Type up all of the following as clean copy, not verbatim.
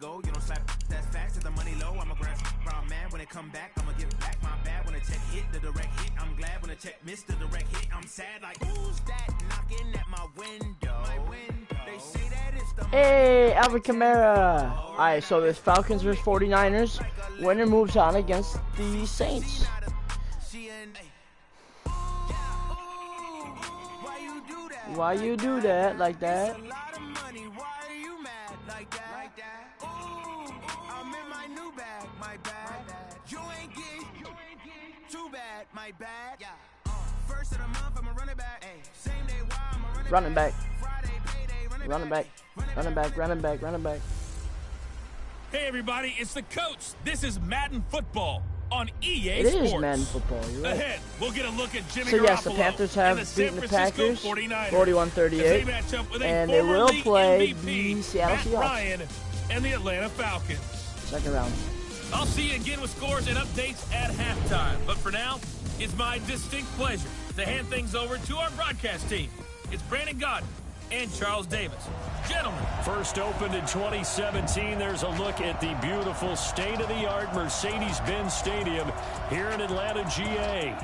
go. You don't slap that's fast at the money low. I'm a grass brown man. When it come back, I'ma give back my bad. When a check hit, the direct hit. I'm glad when a check missed the direct hit. I'm sad like, who's that knocking at my window? They say that it's the Hey, Alvin Kamara. Alright, so this Falcons vs 49ers. Winner moves on against the Saints. Why you do that like that? Running back. Hey everybody, it's the coach. This is Madden football on EA It Sports. is Madden football, you're right. Ahead, we'll get a look at Jimmy So yes, the Garoppolo Panthers have and the beaten the Packers 41-38, and they will play the Seattle Matt Seahawks. Ryan and the Atlanta Falcons. Second round. I'll see you again with scores and updates at halftime. But for now, it's my distinct pleasure to hand things over to our broadcast team. It's Brandon Godden and Charles Davis. Gentlemen. First opened in 2017. There's a look at the beautiful state-of-the-art Mercedes-Benz Stadium here in Atlanta, GA.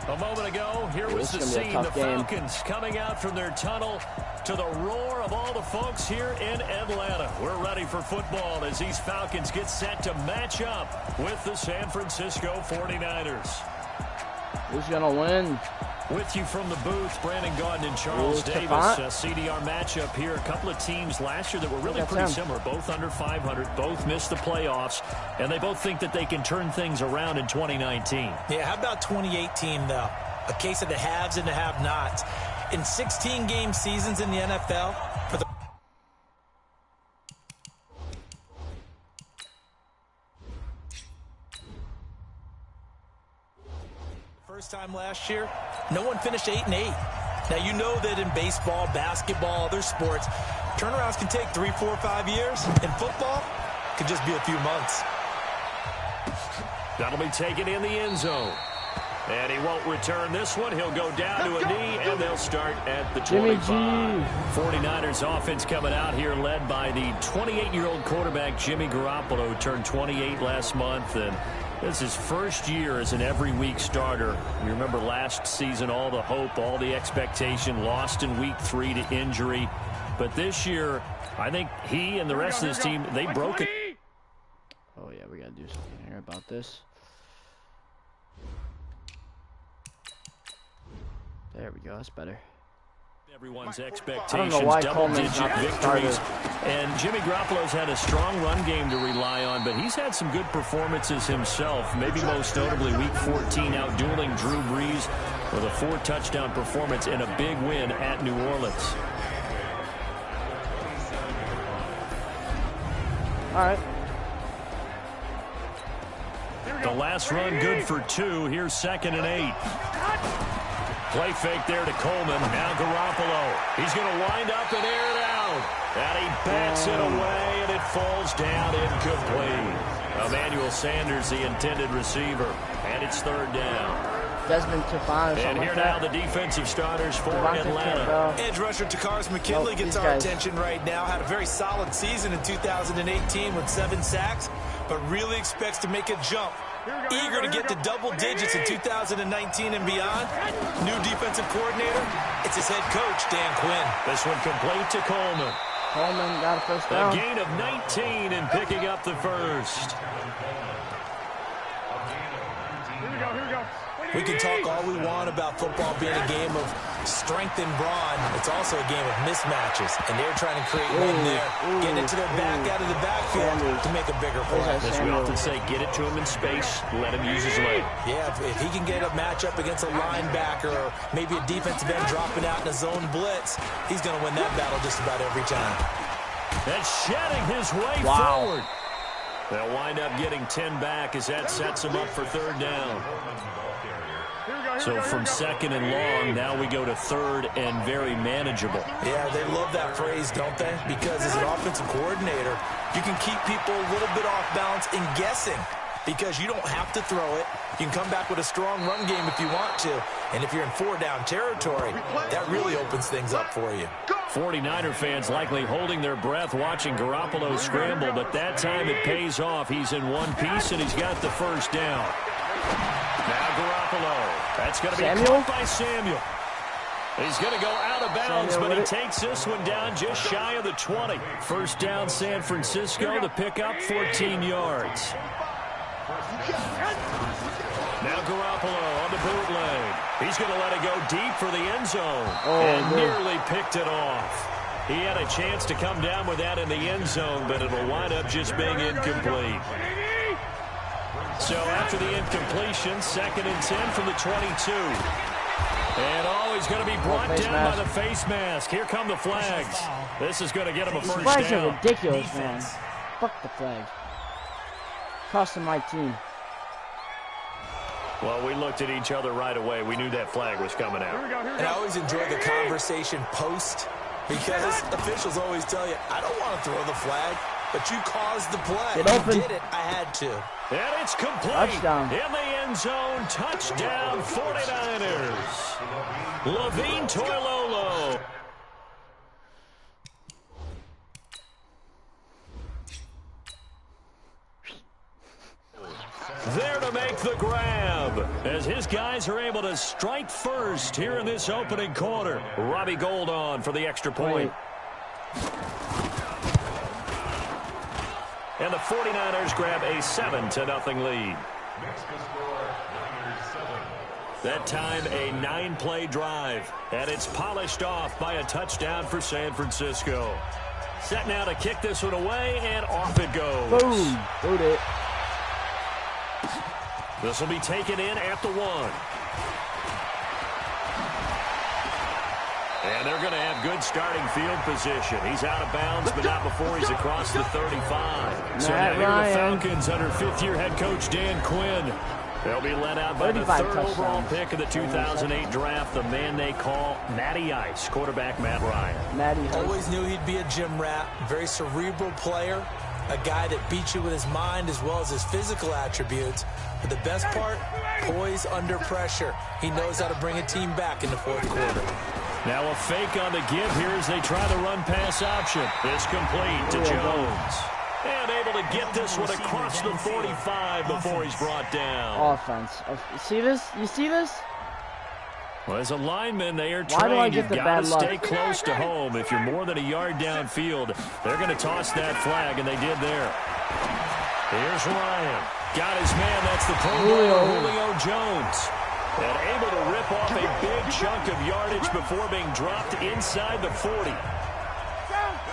A moment ago, here was the scene. The Falcons coming out from their tunnel to the roar of all the folks here in Atlanta. We're ready for football as these Falcons get set to match up with the San Francisco 49ers. Who's going to win? With you from the booth, Brandon Godden and Charles Davis. CDR matchup here. A couple of teams last year that were really pretty similar. Both under 500. Both missed the playoffs. And they both think that they can turn things around in 2019. Yeah, how about 2018, though? A case of the haves and the have-nots. In 16-game seasons in the NFL, for the first time last year, no one finished 8-8. Now, you know that in baseball, basketball, other sports, turnarounds can take 3, 4, 5 years. In football, it could just be a few months. That'll be taken in the end zone. And he won't return this one. He'll go down to a knee, and they'll start at the 25. 49ers offense coming out here led by the 28-year-old quarterback, Jimmy Garoppolo, who turned 28 last month. And this is his first year as an every-week starter. You remember last season, all the hope, all the expectation, lost in week 3 to injury. But this year, I think he and the rest of his team, they broke it. Oh, yeah, we got to do something here about this. There we go, that's better. Everyone's expectations, double-digit victories. And Jimmy Garoppolo's had a strong run game to rely on, but he's had some good performances himself, maybe most notably Week 14 out-dueling Drew Brees with a 4-touchdown performance and a big win at New Orleans. All right. The last run good for 2. Here's 2nd and 8. Play fake there to Coleman. Now Garoppolo. He's going to wind up and air it out. And he bats it away, and it falls down incomplete. Emmanuel Sanders, the intended receiver. And it's 3rd down. Desmond Tafon. And here now the defensive starters for Atlanta. Edge rusher Takars McKinley gets our attention right now. Had a very solid season in 2018 with 7 sacks, but really expects to make a jump. Eager to get to double digits in 2019 and beyond. New defensive coordinator, it's his head coach, Dan Quinn. This one complete to Coleman. Coleman got a first down. A gain of 19 and picking up the first. Here we go. We can talk all we want about football being a game of strength and brawn. It's also a game of mismatches, and they're trying to create one there. Getting it to their back out of the backfield to make a bigger play. As we often say, get it to him in space, let him use his leg. Yeah, if he can get a matchup against a linebacker or maybe a defensive end dropping out in a zone blitz, he's going to win that battle just about every time. And shedding his way forward. They'll wind up getting 10 back as that sets him up for 3rd down. So from 2nd and long, now we go to 3rd and very manageable. Yeah, they love that phrase, don't they? Because as an offensive coordinator, you can keep people a little bit off balance and guessing because you don't have to throw it. You can come back with a strong run game if you want to. And if you're in 4-down territory, that really opens things up for you. 49er fans likely holding their breath watching Garoppolo scramble, but that time it pays off. He's in one piece, and he's got the first down. Now Garoppolo. That's going to be caught by Samuel. He's going to go out of bounds, but he takes this one down just shy of the 20. First down, San Francisco. The pickup, 14 yards. Now Garoppolo on the bootleg. He's going to let it go deep for the end zone. And nearly picked it off. He had a chance to come down with that in the end zone, but it'll wind up just being incomplete. So after the incompletion, 2nd and 10 from the 22. And he's going to be brought down by the face mask. Here come the flags. This is going to get him a first down. Flags are ridiculous, man. Fuck the flags. Costing my team. Well, we looked at each other right away. We knew that flag was coming out. And I always enjoy the conversation post, because officials always tell you, I don't want to throw the flag, but you caused the play. You did it. I had to. And it's complete. Touchdown. In the end zone. Touchdown, 49ers. Levine Toilolo. There to make the grab, as his guys are able to strike first here in this opening quarter. Robbie Gould on for the extra point. And the 49ers grab a 7-0 lead. That time a 9-play drive, and it's polished off by a touchdown for San Francisco. Set now to kick this one away, and off it goes. Boom. Boot it. This will be taken in at the 1. And they're going to have good starting field position. He's out of bounds, but not before he's across the 35. So now here the Falcons under 5th-year head coach Dan Quinn. They'll be led out by the 3rd overall pick of the 2008 draft, the man they call Matty Ice, quarterback Matt Ryan. Always knew he'd be a gym rat, very cerebral player, a guy that beats you with his mind as well as his physical attributes. But the best part, poise under pressure. He knows how to bring a team back in the 4th quarter. Now a fake on the give here as they try the run-pass option. It's complete to Jones. And able to get this one across the 45 before he's brought down. Offense. You see this? You see this? Well, as a lineman, they are trained. You've got to stay close to home. If you're more than a yard downfield, they're going to toss that flag, and they did there. Here's Ryan. Got his man. That's the Pro Bowler, Julio Jones. And able to rip off a big chunk of yardage before being dropped inside the 40.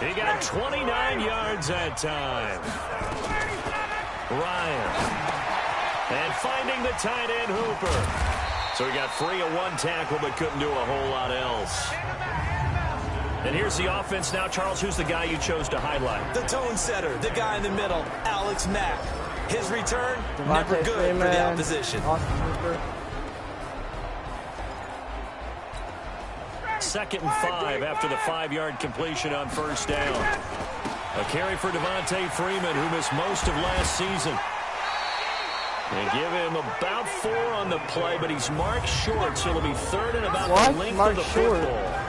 He got 29 yards that time. Ryan. And finding the tight end Hooper. So he got free of 1 tackle but couldn't do a whole lot else. And here's the offense now. Charles, who's the guy you chose to highlight? The tone setter, the guy in the middle, Alex Mack. His return, never good for the opposition. 2nd and 5 after the 5-yard completion on first down. A carry for Devontae Freeman, who missed most of last season. They give him about 4 on the play, but he's marked short, so it'll be 3rd and about the length of the football.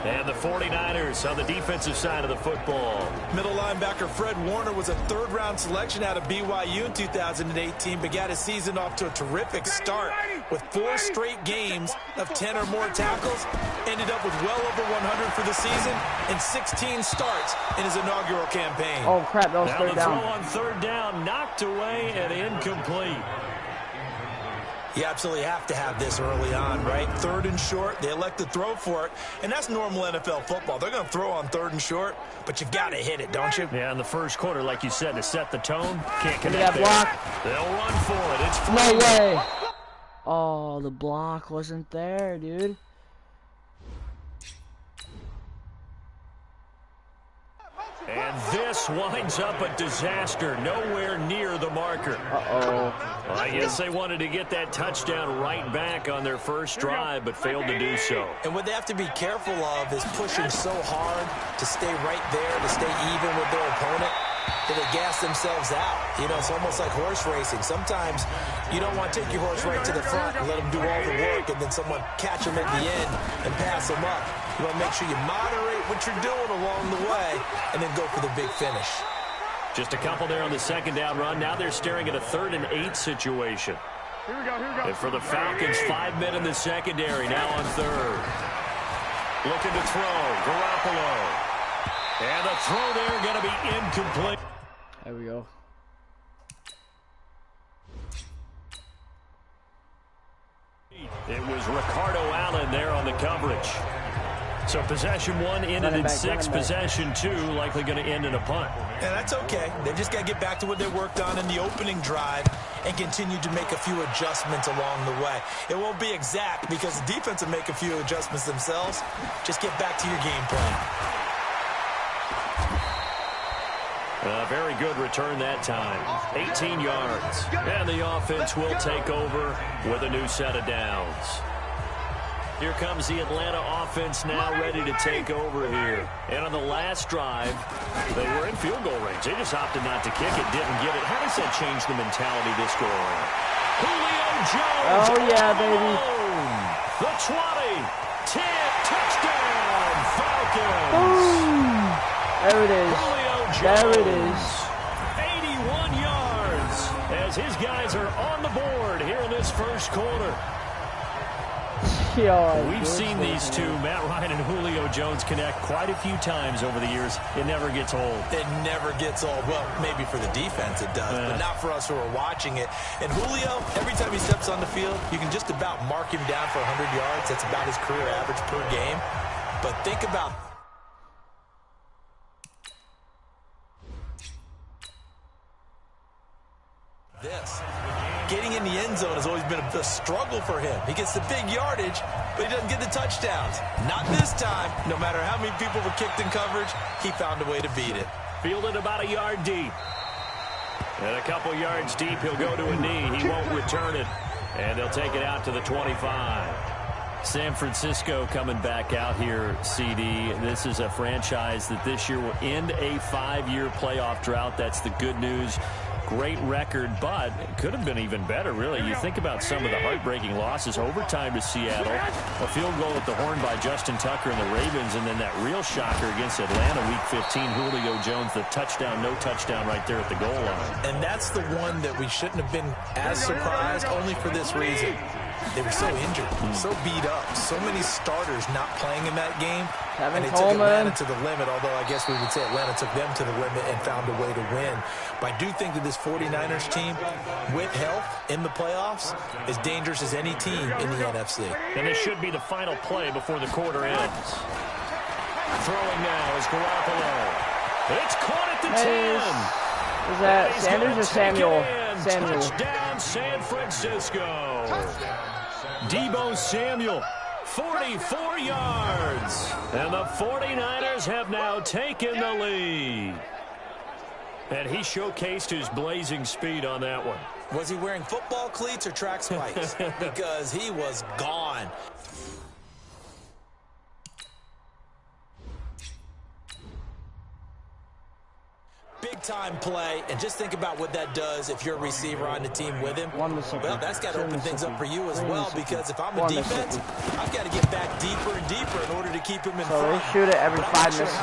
And the 49ers on the defensive side of the football. Middle linebacker Fred Warner was a 3rd-round selection out of BYU in 2018, but got his season off to a terrific start with 4 straight games of 10 or more tackles. Ended up with well over 100 for the season and 16 starts in his inaugural campaign. Oh, crap, that was 3rd down. Now the throw on 3rd down, knocked away and incomplete. You absolutely have to have this early on, right? 3rd and short, they elect to throw for it, and that's normal NFL football. They're going to throw on 3rd and short, but you've got to hit it, don't you? Yeah, in the first quarter, like you said, to set the tone, can't connect there. Block. They'll run for it. It's free. No way. Oh, the block wasn't there, dude. And this winds up a disaster, nowhere near the marker. Uh-oh. Well, I guess they wanted to get that touchdown right back on their first drive, but failed to do so. And what they have to be careful of is pushing so hard to stay right there, to stay even with their opponent, that they gas themselves out. You know, it's almost like horse racing. Sometimes you don't want to take your horse right to the front and let them do all the work and then someone catch them at the end and pass them up. You want to make sure you moderate what you're doing along the way and then go for the big finish. Just a couple there on the second down run. Now they're staring at a 3rd and 8 situation. Here we go. And for the Falcons, 5 men in the secondary, now on 3rd. Looking to throw, Garoppolo. And the throw there going to be incomplete. There we go. It was Ricardo Allen there on the coverage. So possession 1 ended in 6. Possession 2 likely going to end in a punt. Yeah, that's okay. They've just got to get back to what they worked on in the opening drive and continue to make a few adjustments along the way. It won't be exact because the defense will make a few adjustments themselves. Just get back to your game plan. A very good return that time. 18 yards. And the offense will take over with a new set of downs. Here comes the Atlanta offense now ready to take over here. And on the last drive, they were in field goal range. They just opted not to kick it, didn't get it. How does that change the mentality this go around? Julio Jones. Oh, yeah, baby. The 20. 10. Touchdown, Falcons. Boom. There it is. Julio Jones. There it is. 81 yards as his guys are on the board here in this first quarter. We've seen these two, Matt Ryan and Julio Jones, connect quite a few times over the years. It never gets old. It never gets old. Well, maybe for the defense it does, but not for us who are watching it. And Julio, every time he steps on the field, you can just about mark him down for 100 yards. That's about his career average per game. But think about this. Getting in the end zone has always been a struggle for him. He gets the big yardage, but he doesn't get the touchdowns. Not this time. No matter how many people were kicked in coverage, he found a way to beat it. Fielded about a yard deep. And a couple yards deep, he'll go to a knee. He won't return it. And they'll take it out to the 25. San Francisco coming back out here, CD. This is a franchise that this year will end a 5-year playoff drought. That's the good news. Great record, but it could have been even better, really. You think about some of the heartbreaking losses. Overtime to Seattle, a field goal at the horn by Justin Tucker and the Ravens, and then that real shocker against Atlanta Week 15, Julio Jones, the touchdown, no touchdown right there at the goal line. And that's the one that we shouldn't have been as surprised, only for this reason. They were so injured, so beat up, so many starters not playing in that game. And they took Atlanta to the limit, although I guess we would say Atlanta took them to the limit and found a way to win. But I do think that this 49ers team, with health in the playoffs, is dangerous as any team in the NFC. And this should be the final play before the quarter ends. Throwing now is Garoppolo. It's caught at the 10. Is that Sanders or Samuel? Samuel. Touchdown, San Francisco. Deebo Samuel, 44 yards. And the 49ers have now taken the lead. And he showcased his blazing speed on that one. Was he wearing football cleats or track spikes? Because he was gone. Big-time play, and just think about what that does if you're a receiver on the team with him. Well, that's got to open things up for you as well, because if I'm a defense, I've got to get back deeper and deeper in order to keep him in front. So they shoot it every 5 minutes.